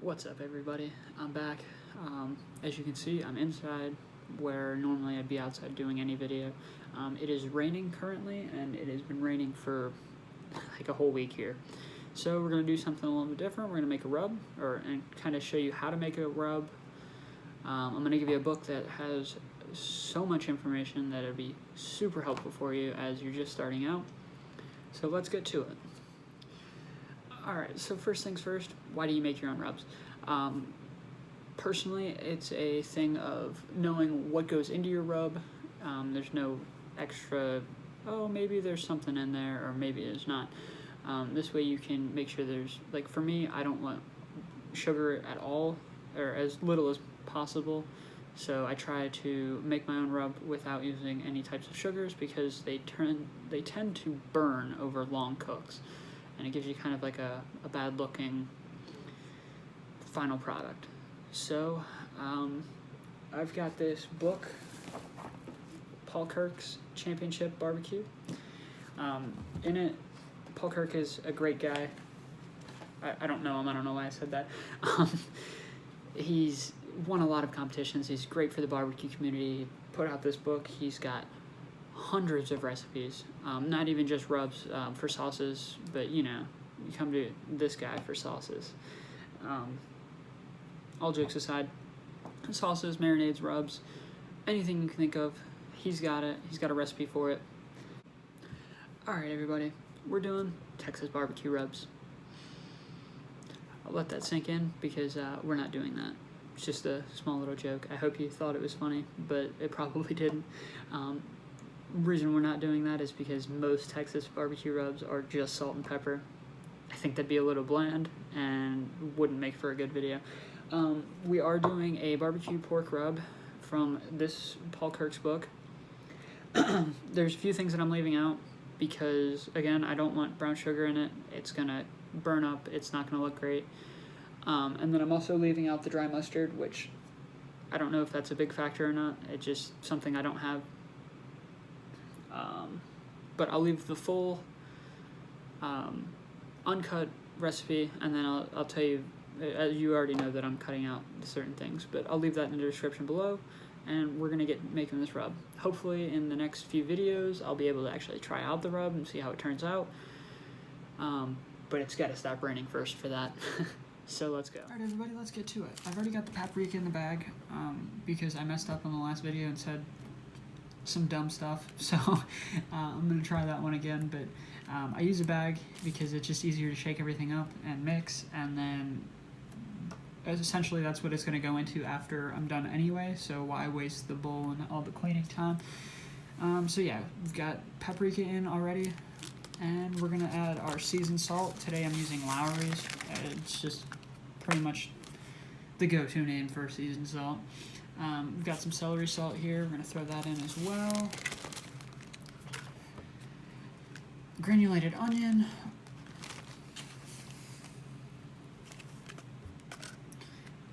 What's up, everybody? I'm back. As you can see, I'm inside where normally I'd be outside doing any video. It is raining currently, and it has been raining for like a whole week here. So we're going to do something a little bit different. We're going to make a rub, and kind of show you how to make a rub. I'm going to give you a book that has so much information that it'll be super helpful for you as you're just starting out. So let's get to it. Alright, so first things first, why do you make your own rubs? Personally, it's a thing of knowing what goes into your rub. There's no extra, oh, maybe there's something in there, or maybe there's not. This way you can make sure there's, like for me, I don't want sugar at all, or as little as possible. So I try to make my own rub without using any types of sugars because they tend to burn over long cooks. And it gives you kind of like a bad looking final product. So I've got this book, Paul Kirk's Championship Barbecue. In it, Paul Kirk is a great guy. I don't know him, I don't know why I said that. He's won a lot of competitions. He's great for the barbecue community. He put out this book. He's got hundreds of recipes, not even just rubs for sauces, but you come to this guy for sauces. All jokes aside, sauces, marinades, rubs, anything you can think of, he's got it. He's got a recipe for it. Alright, everybody, we're doing Texas barbecue rubs. I'll let that sink in because we're not doing that. It's just a small little joke. I hope you thought it was funny, but it probably didn't. Reason we're not doing that is because most Texas barbecue rubs are just salt and pepper. I think that'd be a little bland and wouldn't make for a good video. We are doing a barbecue pork rub from this Paul Kirk's book. There's a few things that I'm leaving out because, again, I don't want brown sugar in it. It's gonna burn up. It's not gonna look great. And then I'm also leaving out the dry mustard, which I don't know if that's a big factor or not. It's just something I don't have. But I'll leave the full uncut recipe, and then I'll tell you, you already know that I'm cutting out certain things, but I'll leave that in the description below, and we're going to get making this rub. Hopefully in the next few videos I'll be able to actually try out the rub and see how it turns out, but it's got to stop raining first for that. So let's go. Alright, everybody, let's get to it. I've already got the paprika in the bag because I messed up on the last video and said some dumb stuff, so I'm going to try that one again, but I use a bag because it's just easier to shake everything up and mix, and then essentially that's what it's going to go into after I'm done anyway, so why waste the bowl and all the cleaning time. So yeah, we've got paprika in already, and we're going to add our seasoned salt. Today I'm using Lowry's. It's just pretty much the go-to name for seasoned salt. We've got some celery salt here. We're going to throw that in as well. Granulated onion.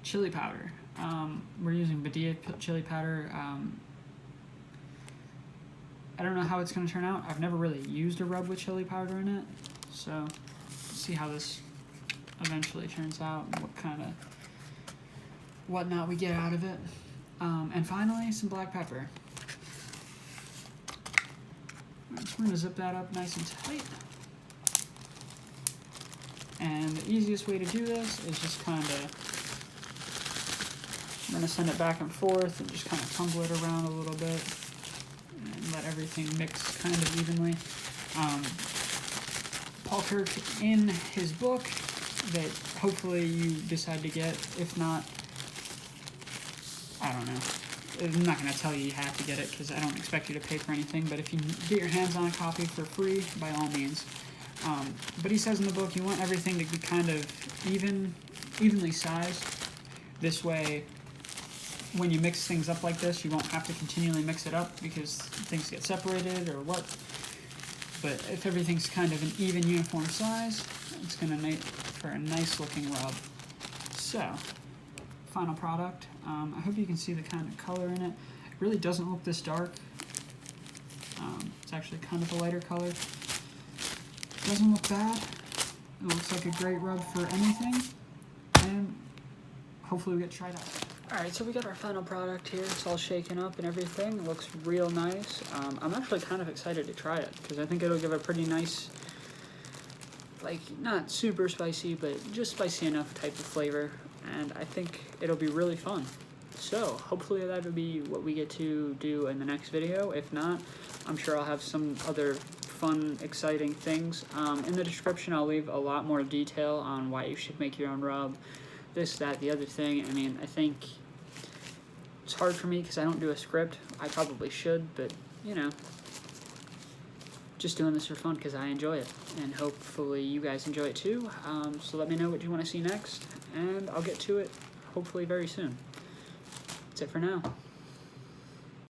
Chili powder. We're using Badia chili powder. I don't know how it's going to turn out. I've never really used a rub with chili powder in it, so let's see how this eventually turns out and what kind of whatnot we get out of it. And finally, some black pepper. So we're going to zip that up nice and tight. And the easiest way to do this is just kind of, I'm going to send it back and forth and just kind of tumble it around a little bit and let everything mix kind of evenly. Paul Kirk, in his book, that hopefully you decide to get, if not, I don't know. I'm not going to tell you have to get it because I don't expect you to pay for anything, but if you get your hands on a copy for free, by all means. But he says in the book you want everything to be kind of evenly sized. This way, when you mix things up like this, you won't have to continually mix it up because things get separated or what. But if everything's kind of an even, uniform size, it's going to make for a nice looking rub. So, final product. I hope you can see the kind of color in it. It really doesn't look this dark. It's actually kind of a lighter color. Doesn't look bad. It looks like a great rub for anything. And hopefully we get to try it out. Alright, so we got our final product here. It's all shaken up and everything. It looks real nice. I'm actually kind of excited to try it because I think it'll give a pretty nice, like, not super spicy, but just spicy enough type of flavor. And I think it'll be really fun. So, hopefully that'll be what we get to do in the next video. If not, I'm sure I'll have some other fun, exciting things. In the description, I'll leave a lot more detail on why you should make your own rub, this, that, the other thing. I mean, I think it's hard for me because I don't do a script. I probably should, but, you know, just doing this for fun because I enjoy it, and hopefully you guys enjoy it too. So let me know what you want to see next, and I'll get to it hopefully very soon. That's it for now.